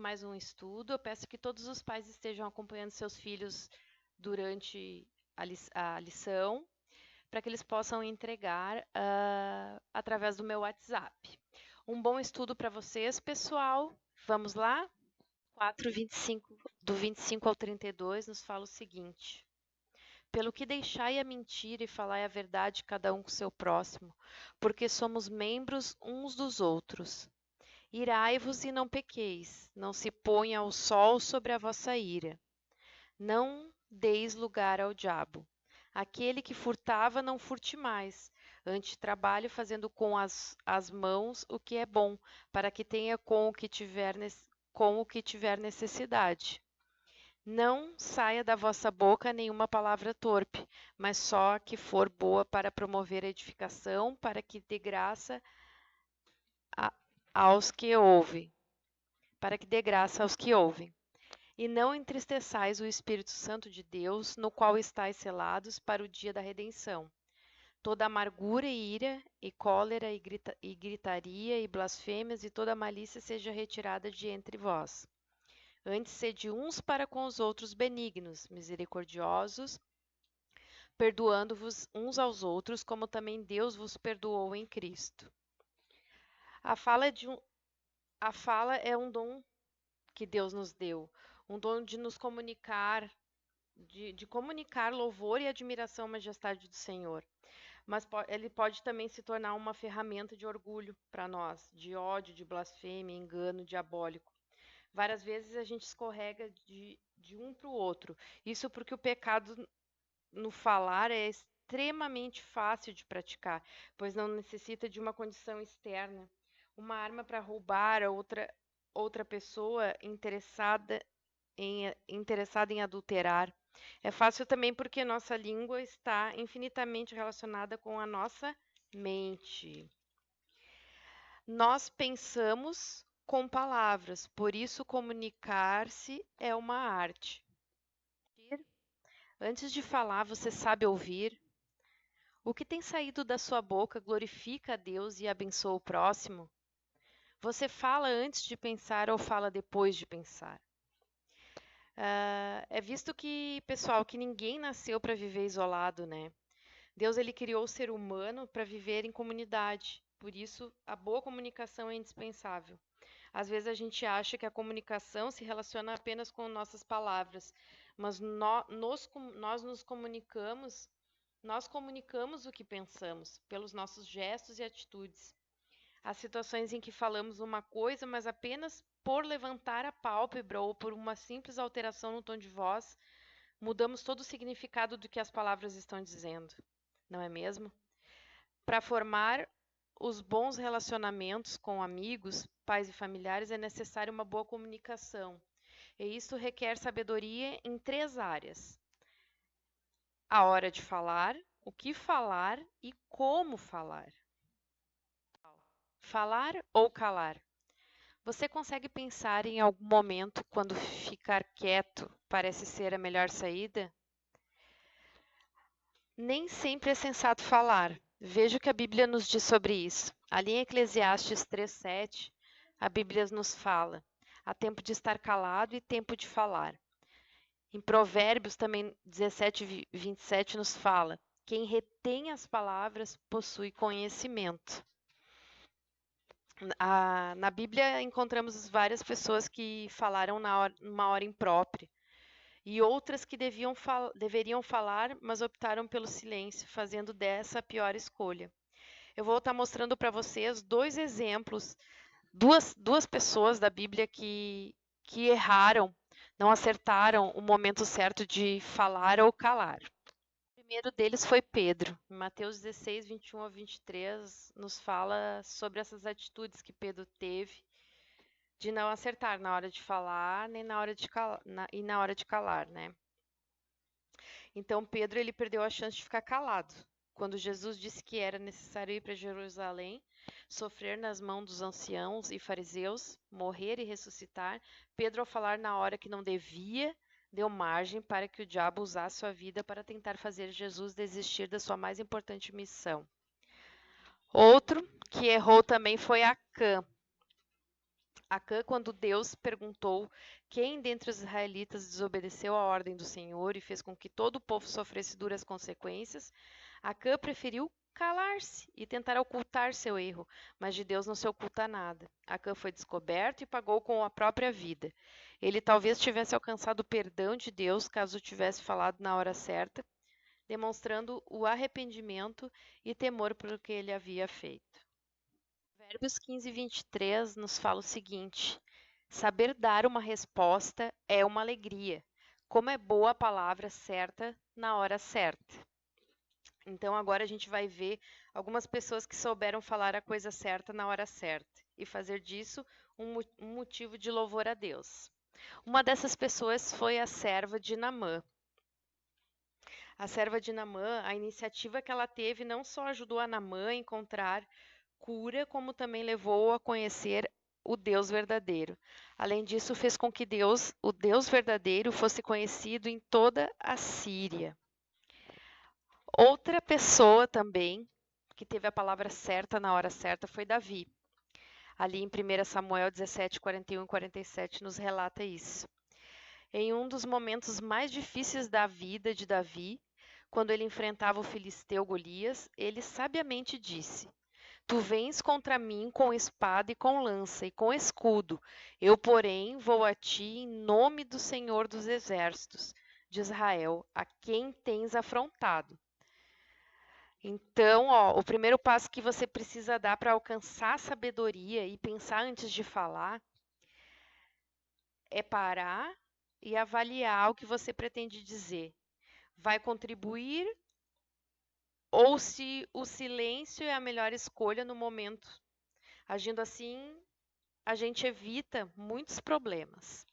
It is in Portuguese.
mais um estudo. Eu peço que todos os pais estejam acompanhando seus filhos durante a lição, para que eles possam entregar através do meu WhatsApp. Um bom estudo para vocês, pessoal. Vamos lá? 4:25, do 25 ao 32, nos fala o seguinte: Pelo que deixai a mentira e falai a verdade cada um com seu próximo, porque somos membros uns dos outros. Irai-vos e não pequeis, não se ponha o sol sobre a vossa ira. Não deis lugar ao diabo. Aquele que furtava, não furte mais. Antes trabalhe fazendo com as mãos o que é bom, para que tenha com o que tiver necessidade. Não saia da vossa boca nenhuma palavra torpe, mas só a que for boa para promover a edificação, para que dê graça aos que ouvem. Para que dê graça aos que ouvem. E não entristeçais o Espírito Santo de Deus, no qual estáis selados para o dia da redenção. Toda amargura e ira, e cólera, e gritaria, e blasfêmias, e toda malícia seja retirada de entre vós. Antes sede uns para com os outros benignos, misericordiosos, perdoando-vos uns aos outros, como também Deus vos perdoou em Cristo. A fala é um dom que Deus nos deu, um dom de nos comunicar, de comunicar louvor e admiração à majestade do Senhor. Mas ele pode também se tornar uma ferramenta de orgulho para nós, de ódio, de blasfêmia, engano diabólico. Várias vezes a gente escorrega de um para o outro. Isso porque o pecado no falar é extremamente fácil de praticar, pois não necessita de uma condição externa. Uma arma para roubar a outra pessoa interessada em adulterar. É fácil também porque nossa língua está infinitamente relacionada com a nossa mente. Nós pensamos com palavras, por isso comunicar-se é uma arte. Antes de falar, você sabe ouvir? O que tem saído da sua boca glorifica a Deus e abençoa o próximo? Você fala antes de pensar ou fala depois de pensar? É visto que, pessoal, que ninguém nasceu para viver isolado, né? Deus ele criou o ser humano para viver em comunidade. Por isso, a boa comunicação é indispensável. Às vezes a gente acha que a comunicação se relaciona apenas com nossas palavras, mas nós nos comunicamos, nós comunicamos o que pensamos pelos nossos gestos e atitudes. Há situações em que falamos uma coisa, mas apenas por levantar a pálpebra ou por uma simples alteração no tom de voz, mudamos todo o significado do que as palavras estão dizendo, não é mesmo? Para formar os bons relacionamentos com amigos, pais e familiares é necessária uma boa comunicação. E isso requer sabedoria em 3 áreas: a hora de falar, o que falar e como falar. Falar ou calar? Você consegue pensar em algum momento quando ficar quieto parece ser a melhor saída? Nem sempre é sensato falar. Veja o que a Bíblia nos diz sobre isso. Ali em Eclesiastes 3:7, a Bíblia nos fala: há tempo de estar calado e tempo de falar. Em Provérbios também 17:27 nos fala: quem retém as palavras possui conhecimento. Na Bíblia encontramos várias pessoas que falaram numa hora imprópria e outras que deveriam falar, mas optaram pelo silêncio, fazendo dessa a pior escolha. Eu vou estar mostrando para vocês 2 exemplos, duas pessoas da Bíblia que erraram, não acertaram o momento certo de falar ou calar. O primeiro deles foi Pedro. Em Mateus 16:21 a 23, nos fala sobre essas atitudes que Pedro teve de não acertar na hora de falar nem na hora de calar, né? Então Pedro ele perdeu a chance de ficar calado. Quando Jesus disse que era necessário ir para Jerusalém, sofrer nas mãos dos anciãos e fariseus, morrer e ressuscitar, Pedro, ao falar na hora que não devia, deu margem para que o diabo usasse sua vida para tentar fazer Jesus desistir da sua mais importante missão. Outro que errou também foi Acã. Acã, quando Deus perguntou quem dentre os israelitas desobedeceu a ordem do Senhor e fez com que todo o povo sofresse duras consequências, Acã preferiu calar-se e tentar ocultar seu erro, mas de Deus não se oculta nada. Acã foi descoberto e pagou com a própria vida. Ele talvez tivesse alcançado o perdão de Deus caso tivesse falado na hora certa, demonstrando o arrependimento e temor pelo que ele havia feito. Provérbios 15, 23 nos fala o seguinte: saber dar uma resposta é uma alegria, como é boa a palavra certa na hora certa. Então, agora a gente vai ver algumas pessoas que souberam falar a coisa certa na hora certa e fazer disso um motivo de louvor a Deus. Uma dessas pessoas foi a serva de Naamã. A serva de Naamã, a iniciativa que ela teve não só ajudou a Naamã a encontrar cura, como também levou-o a conhecer o Deus verdadeiro. Além disso, fez com que Deus, o Deus verdadeiro, fosse conhecido em toda a Síria. Outra pessoa também que teve a palavra certa na hora certa foi Davi. Ali em 1 Samuel 17, 41 e 47 nos relata isso. Em um dos momentos mais difíceis da vida de Davi, quando ele enfrentava o filisteu Golias, ele sabiamente disse: Tu vens contra mim com espada e com lança e com escudo. Eu, porém, vou a ti em nome do Senhor dos Exércitos de Israel, a quem tens afrontado. Então, o primeiro passo que você precisa dar para alcançar a sabedoria e pensar antes de falar é parar e avaliar o que você pretende dizer. Vai contribuir ou se o silêncio é a melhor escolha no momento? Agindo assim, a gente evita muitos problemas.